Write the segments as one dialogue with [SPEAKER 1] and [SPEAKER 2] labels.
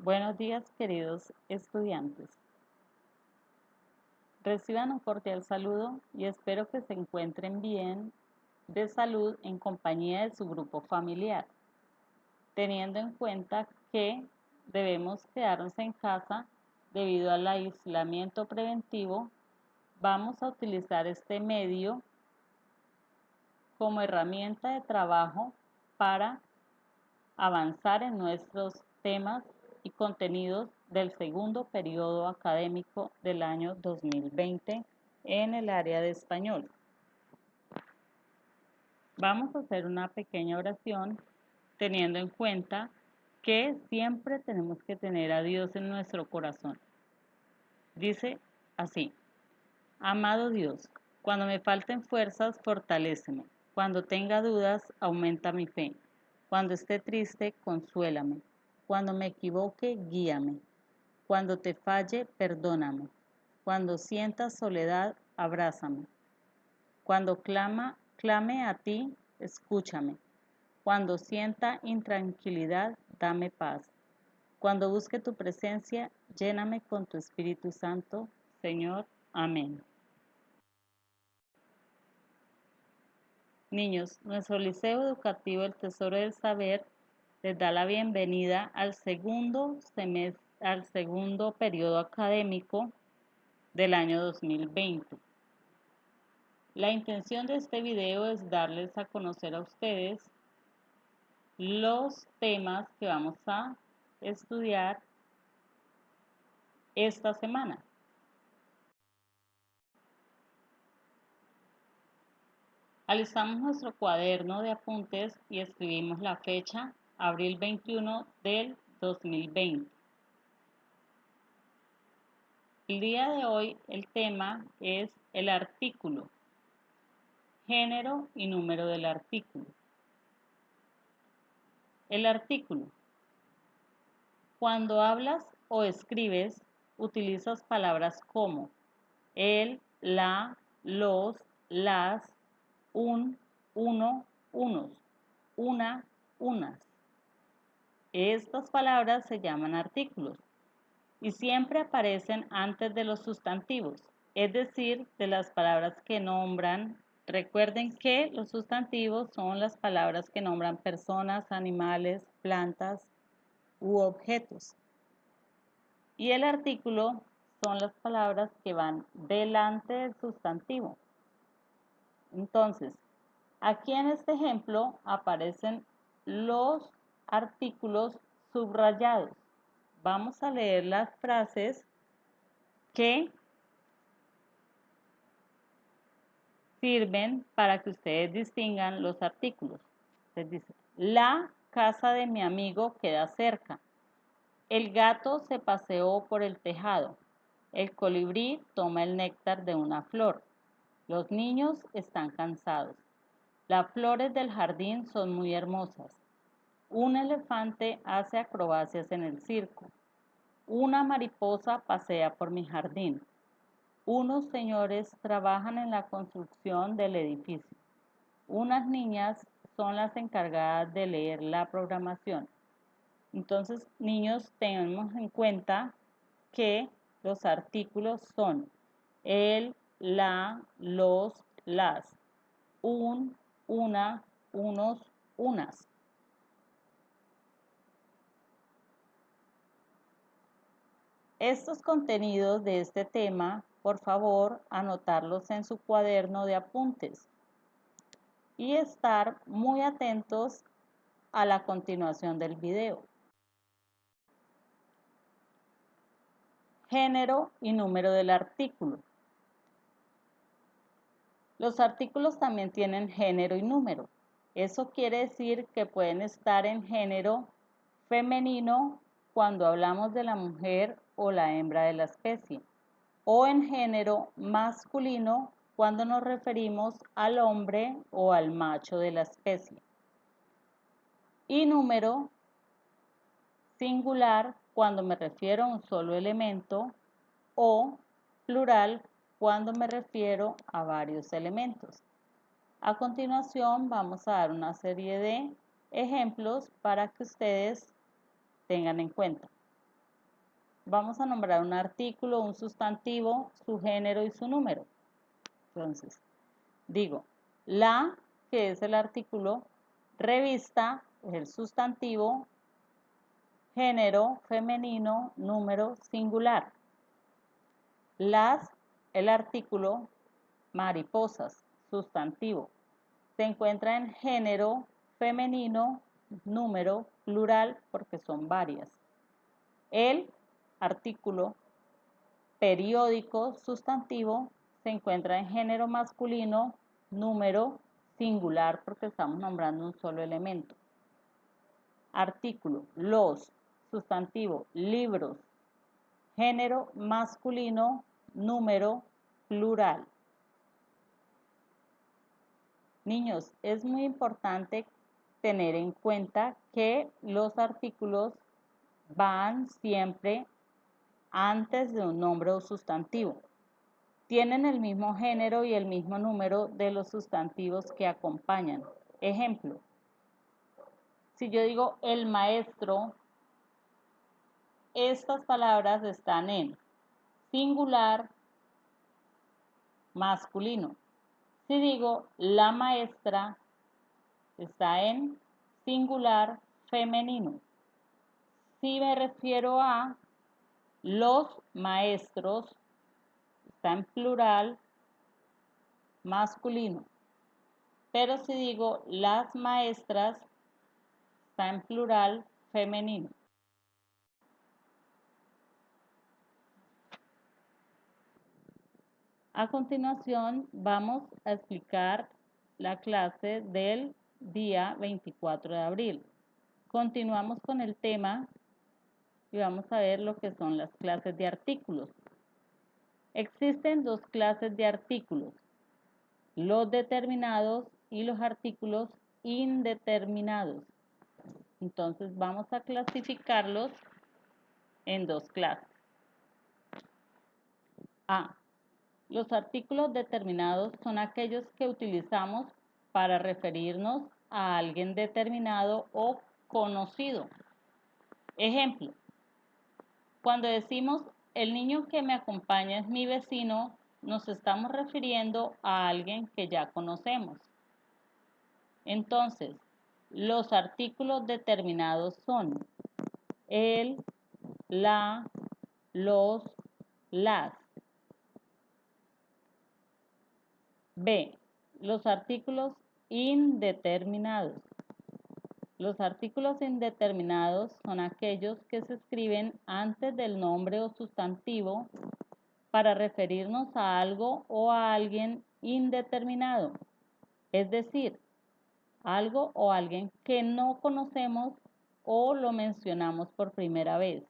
[SPEAKER 1] Buenos días, queridos estudiantes. Reciban un cordial saludo y espero que se encuentren bien de salud en compañía de su grupo familiar, teniendo en cuenta que debemos quedarnos en casa debido al aislamiento preventivo. Vamos a utilizar este medio como herramienta de trabajo para avanzar en nuestros temas y contenidos del segundo periodo académico del año 2020 en el área de español. Vamos a hacer una pequeña oración teniendo en cuenta que siempre tenemos que tener a Dios en nuestro corazón. Dice así: Amado Dios, cuando me falten fuerzas, fortaléceme. Cuando tenga dudas, aumenta mi fe. Cuando esté triste, consuélame. Cuando me equivoque, guíame. Cuando te falle, perdóname. Cuando sienta soledad, abrázame. Cuando clame a ti, escúchame. Cuando sienta intranquilidad, dame paz. Cuando busque tu presencia, lléname con tu Espíritu Santo, Señor. Amén. Niños, nuestro Liceo Educativo El Tesoro del Saber les da la bienvenida al segundo periodo académico del año 2020. La intención de este video es darles a conocer a ustedes los temas que vamos a estudiar esta semana. Alistamos nuestro cuaderno de apuntes y escribimos la fecha, abril 21 del 2020. El día de hoy el tema es el artículo, género y número del artículo. El artículo. Cuando hablas o escribes, utilizas palabras como el, la, los, las, un, uno, unos, una, unas. Estas palabras se llaman artículos y siempre aparecen antes de los sustantivos, es decir, de las palabras que nombran. Recuerden que los sustantivos son las palabras que nombran personas, animales, plantas u objetos. Y el artículo son las palabras que van delante del sustantivo. Entonces, aquí en este ejemplo aparecen los artículos subrayados. Vamos a leer las frases que sirven para que ustedes distingan los artículos. Les dice, la casa de mi amigo queda cerca. El gato se paseó por el tejado. El colibrí toma el néctar de una flor. Los niños están cansados. Las flores del jardín son muy hermosas. Un elefante hace acrobacias en el circo. Una mariposa pasea por mi jardín. Unos señores trabajan en la construcción del edificio. Unas niñas son las encargadas de leer la programación. Entonces, niños, tenemos en cuenta que los artículos son el, la, los, las, un, una, unos, unas. Estos contenidos de este tema, por favor, anotarlos en su cuaderno de apuntes y estar muy atentos a la continuación del video. Género y número del artículo. Los artículos también tienen género y número. Eso quiere decir que pueden estar en género femenino cuando hablamos de la mujer o la hembra de la especie, o en género masculino cuando nos referimos al hombre o al macho de la especie. Y número singular cuando me refiero a un solo elemento, o plural cuando me refiero a varios elementos. A continuación vamos a dar una serie de ejemplos para que ustedes tengan en cuenta. vamos a nombrar un artículo, un sustantivo, su género y su número. Entonces, digo, la, que es el artículo, revista, es el sustantivo, género, femenino, número, singular. Las, el artículo, mariposas, sustantivo. Se encuentra en género, femenino, número, plural, porque son varias. El artículo, periódico, sustantivo, se encuentra en género masculino, número, singular, porque estamos nombrando un solo elemento. Artículo, los, sustantivo, libros, género masculino, número, plural. Niños, es muy importante tener en cuenta que los artículos van siempre antes de un nombre o sustantivo. Tienen el mismo género y el mismo número de los sustantivos que acompañan. Ejemplo, si yo digo el maestro, estas palabras están en singular, masculino. Si digo la maestra, está en singular, femenino. Si me refiero a los maestros, está en plural, masculino. Pero si digo las maestras, está en plural, femenino. A continuación vamos a explicar la clase del día 24 de abril. Continuamos con el tema y vamos a ver lo que son las clases de artículos. Existen dos clases de artículos, los determinados y los artículos indeterminados. Entonces vamos a clasificarlos en dos clases. A. Los artículos determinados son aquellos que utilizamos para referirnos a alguien determinado o conocido. Ejemplo, cuando decimos el niño que me acompaña es mi vecino, nos estamos refiriendo a alguien que ya conocemos. Entonces, los artículos determinados son el, la, los, las. B. Los artículos indeterminados. Los artículos indeterminados son aquellos que se escriben antes del nombre o sustantivo para referirnos a algo o a alguien indeterminado, es decir, algo o alguien que no conocemos o lo mencionamos por primera vez.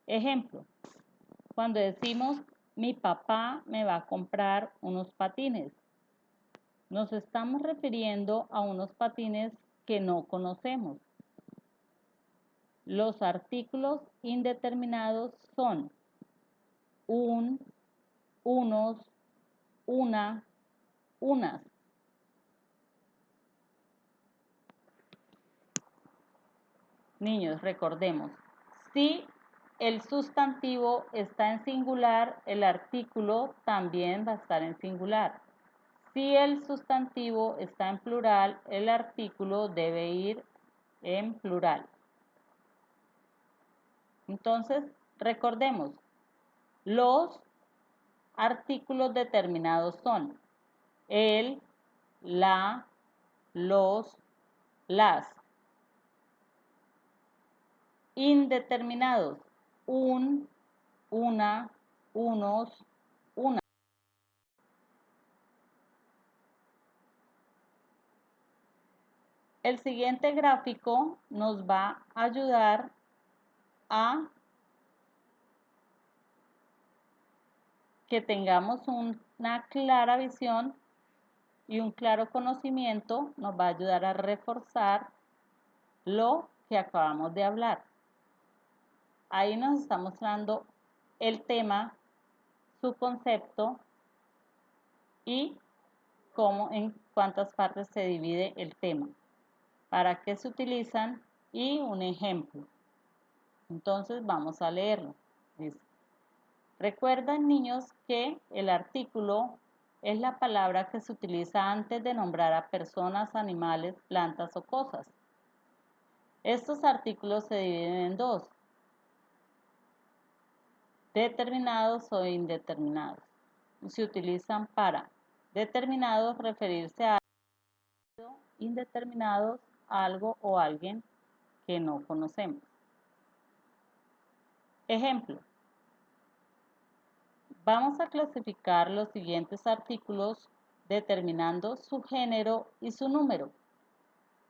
[SPEAKER 1] Ejemplo, cuando decimos mi papá me va a comprar unos patines, nos estamos refiriendo a unos patines que no conocemos. Los artículos indeterminados son un, unos, una, unas. Niños, recordemos, si el sustantivo está en singular, el artículo también va a estar en singular. Si el sustantivo está en plural, el artículo debe ir en plural. Entonces, recordemos, los artículos determinados son el, la, los, las. Indeterminados, un, una, unos, una. El siguiente gráfico nos va a ayudar a que tengamos una clara visión y un claro conocimiento, nos va a ayudar a reforzar lo que acabamos de hablar. Ahí nos está mostrando el tema, su concepto y cómo, en cuántas partes se divide el tema, para qué se utilizan y un ejemplo. Entonces vamos a leerlo. Dice, recuerden, niños, que el artículo es la palabra que se utiliza antes de nombrar a personas, animales, plantas o cosas. Estos artículos se dividen en dos, determinados o indeterminados. Se utilizan para determinados, referirse a algo, indeterminados, algo o alguien que no conocemos. Ejemplo, vamos a clasificar los siguientes artículos determinando su género y su número.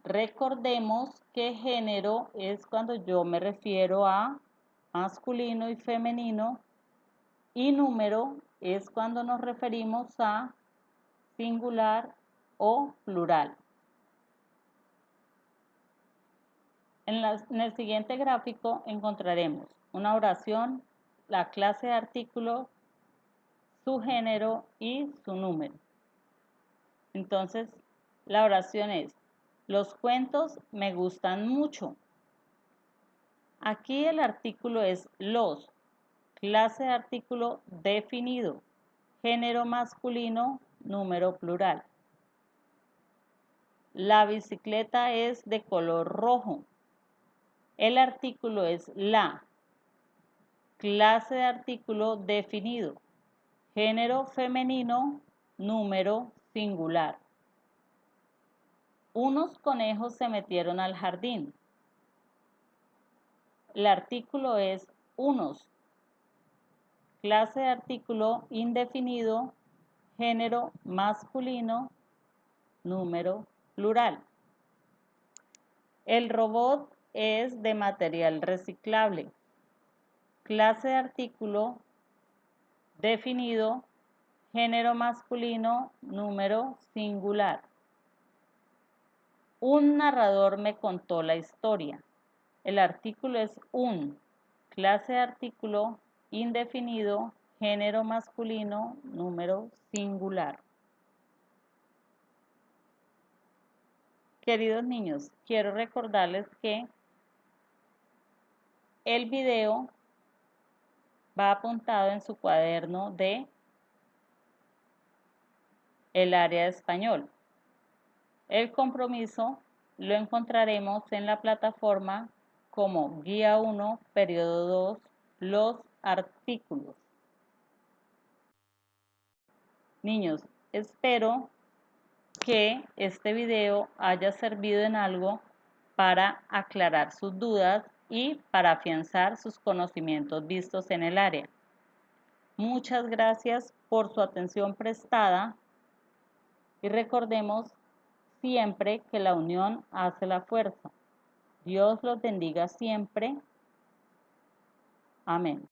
[SPEAKER 1] Recordemos que género es cuando yo me refiero a masculino y femenino, y número es cuando nos referimos a singular o plural. En el siguiente gráfico encontraremos una oración, la clase de artículo, su género y su número. Entonces, la oración es, los cuentos me gustan mucho. Aquí el artículo es los, clase de artículo definido, género masculino, número plural. La bicicleta es de color rojo. El artículo es la, clase de artículo definido, género femenino, número singular. Unos conejos se metieron al jardín. El artículo es unos, clase de artículo indefinido, género masculino, número plural. El robot es de material reciclable. Clase de artículo definido, género masculino, número singular. Un narrador me contó la historia. El artículo es un, clase de artículo indefinido, género masculino, número singular. Queridos niños, quiero recordarles que el video va apuntado en su cuaderno de el área de español. El compromiso lo encontraremos en la plataforma como Guía 1, Periodo 2, los artículos. Niños, espero que este video haya servido en algo para aclarar sus dudas y para afianzar sus conocimientos vistos en el área. Muchas gracias por su atención prestada y recordemos siempre que la unión hace la fuerza. Dios los bendiga siempre. Amén.